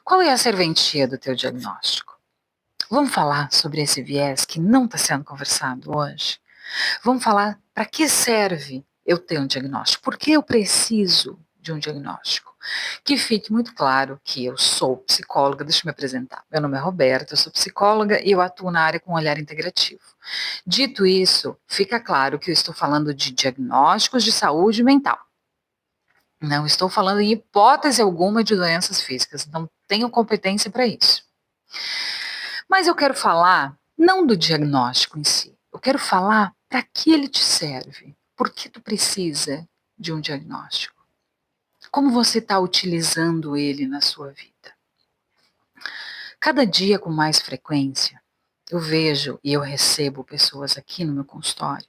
Qual é a serventia do teu diagnóstico? Vamos falar sobre esse viés que não está sendo conversado hoje? Vamos falar para que serve eu ter um diagnóstico? Por que eu preciso de um diagnóstico? Que fique muito claro que eu sou psicóloga, deixa eu me apresentar. Meu nome é Roberta, eu sou psicóloga e eu atuo na área com olhar integrativo. Dito isso, fica claro que eu estou falando de diagnósticos de saúde mental. Não estou falando em hipótese alguma de doenças físicas, não tenho competência para isso. Mas eu quero falar não do diagnóstico em si, eu quero falar para que ele te serve, por que tu precisa de um diagnóstico, como você está utilizando ele na sua vida. Cada dia com mais frequência, eu vejo e eu recebo pessoas aqui no meu consultório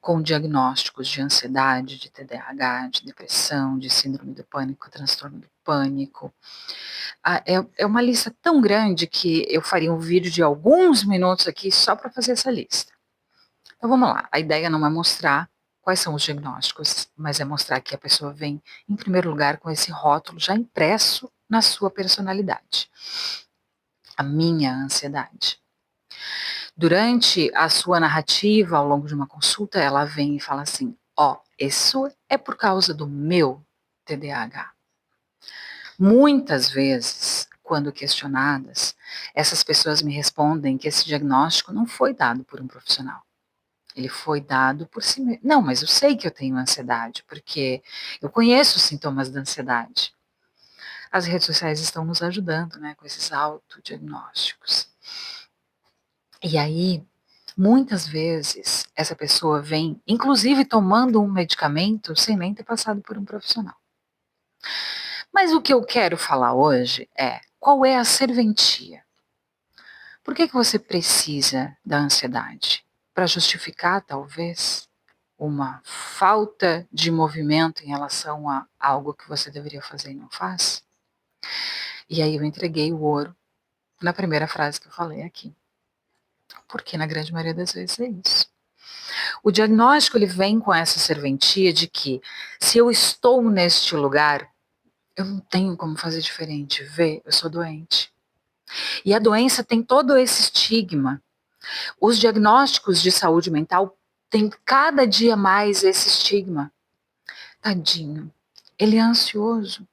com diagnósticos de ansiedade, de TDAH, de depressão, de síndrome do pânico, transtorno do pânico. É uma lista tão grande que eu faria um vídeo de alguns minutos aqui só para fazer essa lista. Então vamos lá, a ideia não é mostrar quais são os diagnósticos, mas é mostrar que a pessoa vem, em primeiro lugar, com esse rótulo já impresso na sua personalidade. A minha ansiedade. Durante a sua narrativa, ao longo de uma consulta, ela vem e fala assim, isso é por causa do meu TDAH. Muitas vezes, quando questionadas, essas pessoas me respondem que esse diagnóstico não foi dado por um profissional. Ele foi dado por si mesmo. Não, mas eu sei que eu tenho ansiedade, porque eu conheço os sintomas da ansiedade. As redes sociais estão nos ajudando, né, com esses autodiagnósticos. E aí, muitas vezes, essa pessoa vem, inclusive tomando um medicamento, sem nem ter passado por um profissional. Mas o que eu quero falar hoje é, qual é a serventia? Por que você precisa da ansiedade? Para justificar, talvez, uma falta de movimento em relação a algo que você deveria fazer e não faz? E aí eu entreguei o ouro na primeira frase que eu falei aqui. Porque na grande maioria das vezes é isso. O diagnóstico ele vem com essa serventia de que se eu estou neste lugar, eu não tenho como fazer diferente. Vê, eu sou doente. E a doença tem todo esse estigma. Os diagnósticos de saúde mental têm cada dia mais esse estigma. Tadinho, ele é ansioso,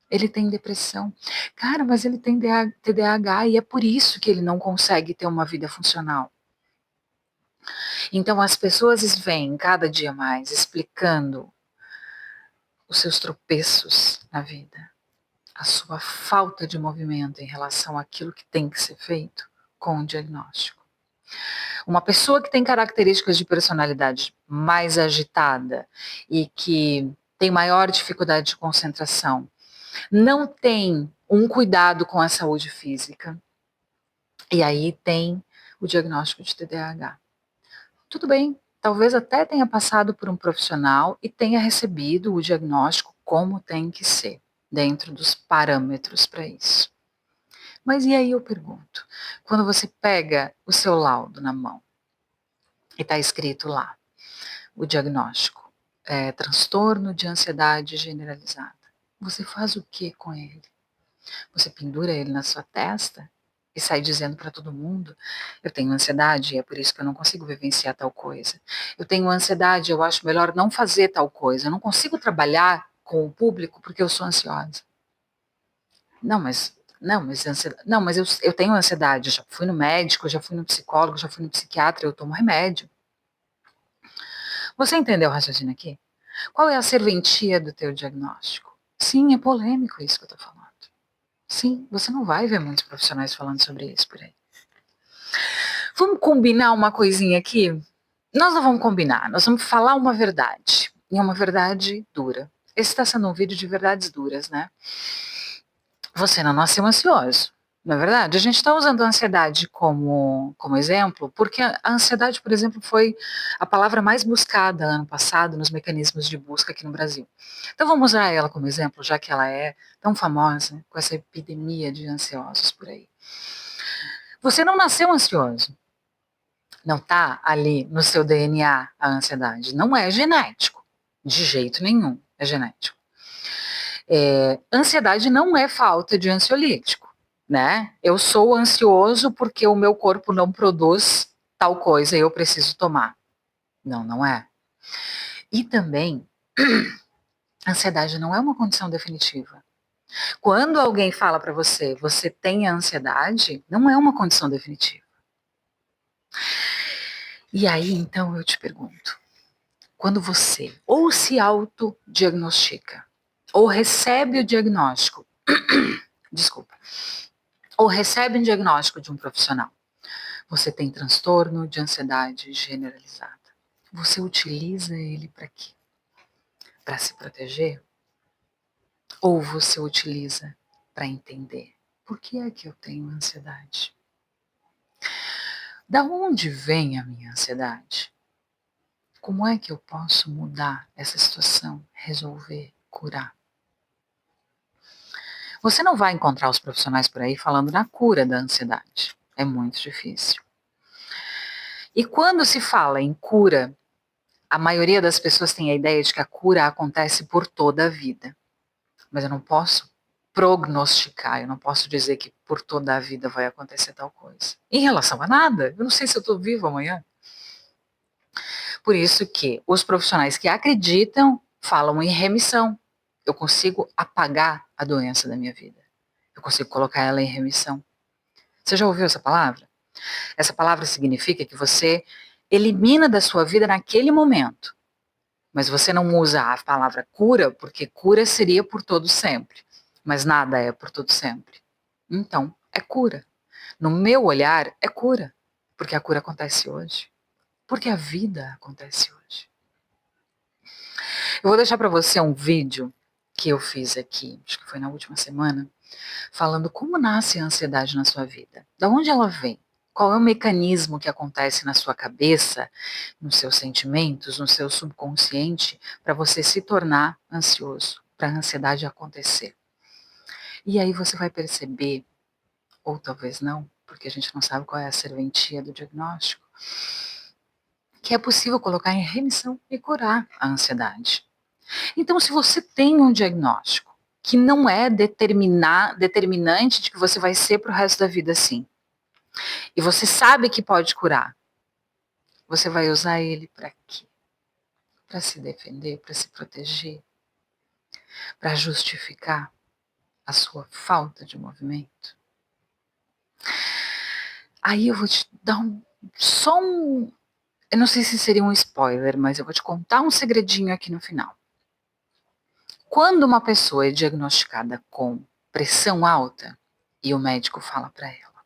ele tem depressão. Cara, mas ele tem TDAH e é por isso que ele não consegue ter uma vida funcional. Então as pessoas vêm cada dia mais explicando os seus tropeços na vida, a sua falta de movimento em relação àquilo que tem que ser feito com o diagnóstico. Uma pessoa que tem características de personalidade mais agitada e que tem maior dificuldade de concentração, não tem um cuidado com a saúde física, e aí tem o diagnóstico de TDAH. Tudo bem, talvez até tenha passado por um profissional e tenha recebido o diagnóstico como tem que ser, dentro dos parâmetros para isso. Mas e aí eu pergunto, quando você pega o seu laudo na mão e está escrito lá, o diagnóstico é transtorno de ansiedade generalizada, você faz o que com ele? Você pendura ele na sua testa e sai dizendo para todo mundo, eu tenho ansiedade e é por isso que eu não consigo vivenciar tal coisa. Eu tenho ansiedade, eu acho melhor não fazer tal coisa. Eu não consigo trabalhar com o público porque eu sou ansiosa. Não, mas eu tenho ansiedade, eu já fui no médico, já fui no psicólogo, já fui no psiquiatra, eu tomo remédio. Você entendeu o raciocínio aqui? Qual é a serventia do teu diagnóstico? Sim, é polêmico isso que eu estou falando. Sim, você não vai ver muitos profissionais falando sobre isso por aí. Vamos combinar uma coisinha aqui? Nós não vamos combinar, nós vamos falar uma verdade. E é uma verdade dura. Esse está sendo um vídeo de verdades duras, né? Você não nasceu ansioso. Não é verdade? A gente está usando a ansiedade como exemplo, porque a ansiedade, por exemplo, foi a palavra mais buscada ano passado nos mecanismos de busca aqui no Brasil. Então vamos usar ela como exemplo, já que ela é tão famosa, com essa epidemia de ansiosos por aí. Você não nasceu ansioso. Não está ali no seu DNA a ansiedade. Não é genético. De jeito nenhum é genético. Ansiedade não é falta de ansiolítico, né? Eu sou ansioso porque o meu corpo não produz tal coisa e eu preciso tomar. Não, não é. E também, ansiedade não é uma condição definitiva. Quando alguém fala para você, você tem ansiedade, não é uma condição definitiva. E aí, então, eu te pergunto, quando você ou se autodiagnostica, ou recebe o diagnóstico, desculpa, ou recebe um diagnóstico de um profissional, você tem transtorno de ansiedade generalizada. Você utiliza ele para quê? Para se proteger? Ou você utiliza para entender por que é que eu tenho ansiedade? Da onde vem a minha ansiedade? Como é que eu posso mudar essa situação, resolver, curar? Você não vai encontrar os profissionais por aí falando na cura da ansiedade. É muito difícil. E quando se fala em cura, a maioria das pessoas tem a ideia de que a cura acontece por toda a vida. Mas eu não posso prognosticar, eu não posso dizer que por toda a vida vai acontecer tal coisa. Em relação a nada, eu não sei se eu estou vivo amanhã. Por isso que os profissionais que acreditam falam em remissão. Eu consigo apagar a doença da minha vida. Eu consigo colocar ela em remissão. Você já ouviu essa palavra? Essa palavra significa que você elimina da sua vida naquele momento. Mas você não usa a palavra cura, porque cura seria por todo sempre. Mas nada é por todo sempre. Então, é cura. No meu olhar, é cura. Porque a cura acontece hoje. Porque a vida acontece hoje. Eu vou deixar para você um vídeo que eu fiz aqui, acho que foi na última semana, falando como nasce a ansiedade na sua vida. Da onde ela vem? Qual é o mecanismo que acontece na sua cabeça, nos seus sentimentos, no seu subconsciente, para você se tornar ansioso, para a ansiedade acontecer. E aí você vai perceber, ou talvez não, porque a gente não sabe qual é a serventia do diagnóstico, que é possível colocar em remissão e curar a ansiedade. Então, se você tem um diagnóstico que não é determinante de que você vai ser para o resto da vida assim, e você sabe que pode curar, você vai usar ele para quê? Para se defender, para se proteger, para justificar a sua falta de movimento? Aí eu vou te dar eu não sei se seria um spoiler, mas eu vou te contar um segredinho aqui no final. Quando uma pessoa é diagnosticada com pressão alta e o médico fala para ela,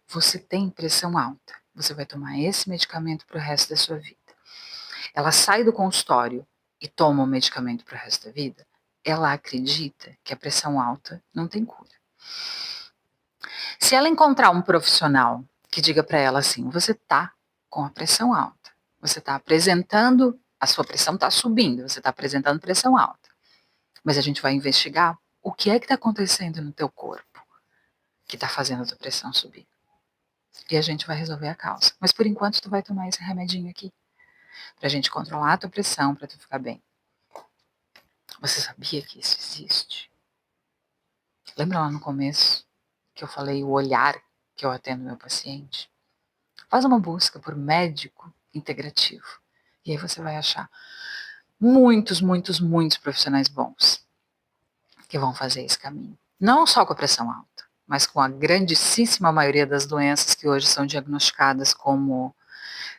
você tem pressão alta, você vai tomar esse medicamento para o resto da sua vida. Ela sai do consultório e toma o medicamento para o resto da vida, ela acredita que a pressão alta não tem cura. Se ela encontrar um profissional que diga para ela assim, você está com a pressão alta, você está apresentando, a sua pressão está subindo, você está apresentando pressão alta, mas a gente vai investigar o que é que está acontecendo no teu corpo que está fazendo a tua pressão subir. E a gente vai resolver a causa. Mas por enquanto tu vai tomar esse remedinho aqui, pra gente controlar a tua pressão, pra tu ficar bem. Você sabia que isso existe? Lembra lá no começo que eu falei o olhar que eu atendo meu paciente? Faz uma busca por médico integrativo. E aí você vai achar muitos, muitos, muitos profissionais bons que vão fazer esse caminho. Não só com a pressão alta, mas com a grandíssima maioria das doenças que hoje são diagnosticadas como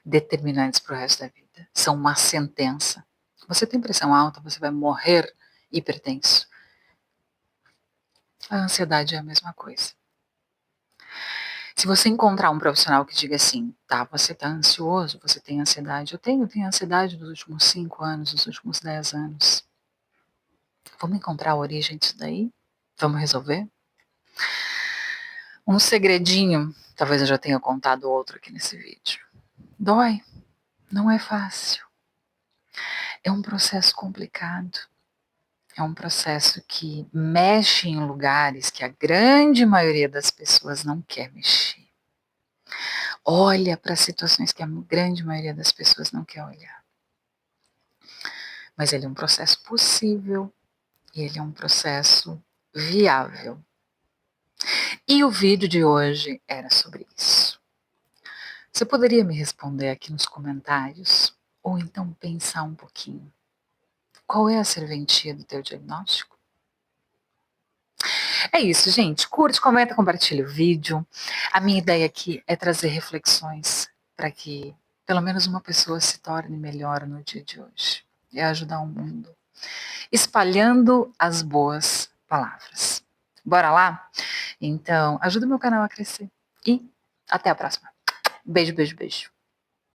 determinantes para o resto da vida. São uma sentença. Você tem pressão alta, você vai morrer hipertenso. A ansiedade é a mesma coisa. Se você encontrar um profissional que diga assim, tá, você está ansioso, você tem ansiedade, eu tenho ansiedade dos últimos 5 anos, dos últimos 10 anos. Vamos encontrar a origem disso daí? Vamos resolver? Um segredinho, talvez eu já tenha contado outro aqui nesse vídeo. Dói, não é fácil. É um processo complicado. É um processo que mexe em lugares que a grande maioria das pessoas não quer mexer. Olha para situações que a grande maioria das pessoas não quer olhar. Mas ele é um processo possível E ele é um processo viável. E o vídeo de hoje era sobre isso. Você poderia me responder aqui nos comentários? Ou então pensar um pouquinho. Qual é a serventia do teu diagnóstico? É isso, gente. Curte, comenta, compartilha o vídeo. A minha ideia aqui é trazer reflexões para que pelo menos uma pessoa se torne melhor no dia de hoje. É ajudar o mundo. Espalhando as boas palavras. Bora lá? Então, ajuda o meu canal a crescer. E até a próxima. Beijo, beijo, beijo.